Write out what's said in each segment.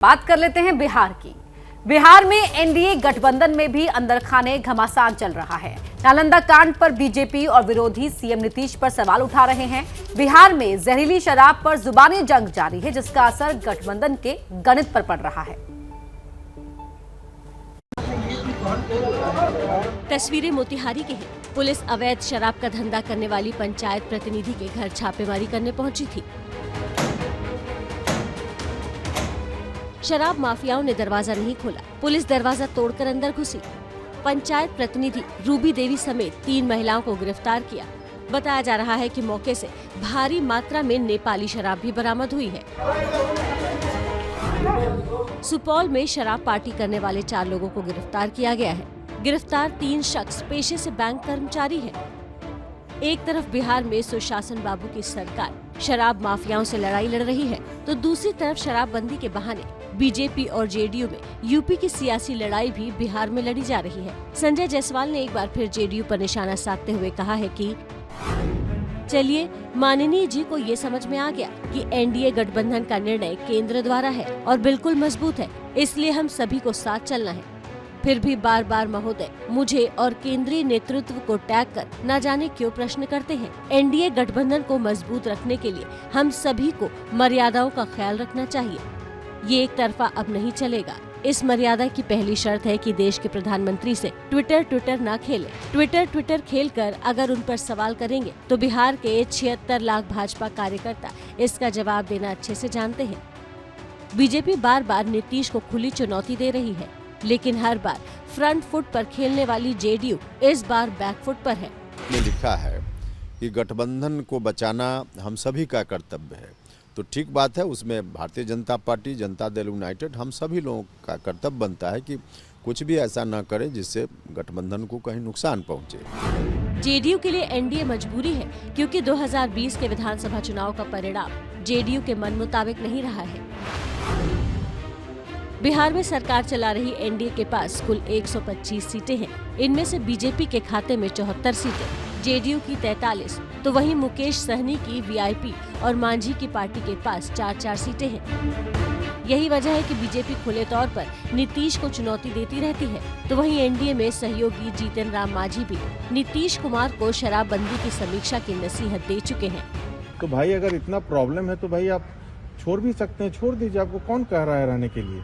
बात कर लेते हैं बिहार की। बिहार में एनडीए गठबंधन में भी अंदरखाने घमासान चल रहा है। नालंदा कांड पर बीजेपी और विरोधी सीएम नीतीश पर सवाल उठा रहे हैं। बिहार में जहरीली शराब पर जुबानी जंग जारी है, जिसका असर गठबंधन के गणित पर पड़ रहा है। तस्वीरें मोतिहारी की हैं। पुलिस अवैध शराब का धंधा करने वाली पंचायत प्रतिनिधि के घर छापेमारी करने पहुंची थी। शराब माफियाओं ने दरवाजा नहीं खोला, पुलिस दरवाजा तोड़कर अंदर घुसी। पंचायत प्रतिनिधि रूबी देवी समेत 3 महिलाओं को गिरफ्तार किया। बताया जा रहा है कि मौके से भारी मात्रा में नेपाली शराब भी बरामद हुई है। सुपौल में शराब पार्टी करने वाले 4 लोगों को गिरफ्तार किया गया है। गिरफ्तार 3 शख्स पेशे से बैंक कर्मचारी हैं। एक तरफ बिहार में सुशासन बाबू की सरकार शराब माफियाओं से लड़ाई लड़ रही है, तो दूसरी तरफ शराबबंदी के बहाने बीजेपी और जेडीयू में यूपी की सियासी लड़ाई भी बिहार में लड़ी जा रही है। संजय जायसवाल ने एक बार फिर जेडीयू पर निशाना साधते हुए कहा है कि चलिए, माननीय जी को ये समझ में आ गया कि एनडीए गठबंधन का निर्णय केंद्र द्वारा है और बिल्कुल मजबूत है, इसलिए हम सभी को साथ चलना है। फिर भी बार बार महोदय मुझे और केंद्रीय नेतृत्व को टैग कर न जाने क्यों प्रश्न करते हैं। एनडीए गठबंधन को मजबूत रखने के लिए हम सभी को मर्यादाओं का ख्याल रखना चाहिए। ये एक तरफा अब नहीं चलेगा। इस मर्यादा की पहली शर्त है कि देश के प्रधानमंत्री से ट्विटर न खेलें। ट्विटर खेलकर अगर उन पर सवाल करेंगे तो बिहार के 76 लाख भाजपा कार्यकर्ता इसका जवाब देना अच्छे से जानते हैं। बीजेपी बार बार नीतीश को खुली चुनौती दे रही है, लेकिन हर बार फ्रंट फुट पर खेलने वाली जेडीयू इस बार बैक फुट पर है। में लिखा है कि गठबंधन को बचाना हम सभी का कर्तव्य है, तो ठीक बात है। उसमें भारतीय जनता पार्टी, जनता दल यूनाइटेड, हम सभी लोगों का कर्तव्य बनता है कि कुछ भी ऐसा न करें जिससे गठबंधन को कहीं नुकसान पहुंचे। जेडीयू के लिए एनडीए मजबूरी है, क्योंकि 2020 के विधानसभा चुनाव का परिणाम जेडीयू के मन मुताबिक नहीं रहा है। बिहार में सरकार चला रही एनडीए के पास कुल 125 सीटें हैं। इनमें से बीजेपी के खाते में 74 सीटें, जेडीयू की 43, तो वहीं मुकेश सहनी की वीआईपी और मांझी की पार्टी के पास 4-4 सीटें हैं। यही वजह है कि बीजेपी खुले तौर पर नीतीश को चुनौती देती रहती है, तो वहीं एनडीए में सहयोगी जीतन राम मांझी भी नीतीश कुमार को शराबबंदी की समीक्षा की नसीहत दे चुके हैं। तो भाई अगर इतना प्रॉब्लम है तो भाई आप छोड़ भी सकते हैं, छोड़ दीजिए, आपको कौन कह रहा है रहने के लिए।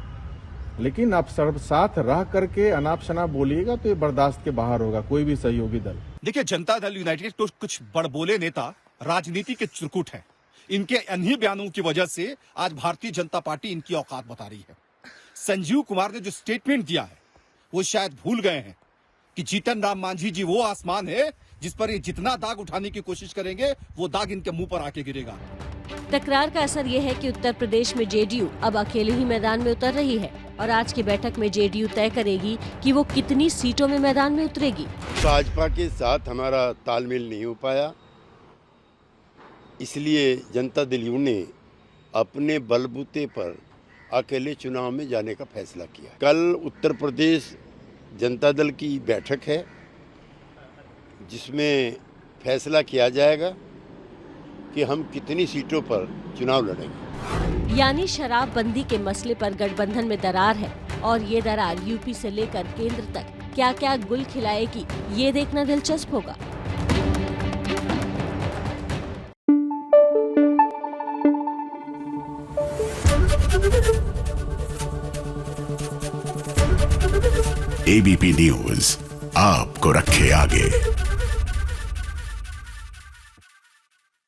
लेकिन आप सब साथ रह करके अनाप शनाप बोलिएगा तो ये बर्दाश्त के बाहर होगा कोई भी सहयोगी दल। देखिए, जनता दल यूनाइटेड तो कुछ बड़बोले नेता राजनीति के चिरकुट हैं। इनके इन्हीं बयानों की वजह से आज भारतीय जनता पार्टी इनकी औकात बता रही है। संजीव कुमार ने जो स्टेटमेंट दिया है वो शायद भूल गए हैं कि जीतन राम मांझी जी वो आसमान है जिस पर ये जितना दाग उठाने की कोशिश करेंगे वो दाग इनके मुंह पर आके गिरेगा। तकरार का असर ये है कि उत्तर प्रदेश में जेडीयू अब अकेले ही मैदान में उतर रही है और आज की बैठक में जेडीयू तय करेगी कि वो कितनी सीटों में मैदान में उतरेगी। भाजपा के साथ हमारा तालमेल नहीं हो पाया, इसलिए जनता दल यू ने अपने बलबूते पर अकेले चुनाव में जाने का फैसला किया। कल उत्तर प्रदेश जनता दल की बैठक है जिसमें फैसला किया जाएगा कि हम कितनी सीटों पर चुनाव लड़ेंगे। यानी शराबबंदी के मसले पर गठबंधन में दरार है और ये दरार यूपी से लेकर केंद्र तक क्या क्या गुल खिलाएगी, ये देखना दिलचस्प होगा। एबीपी न्यूज आपको रखे आगे।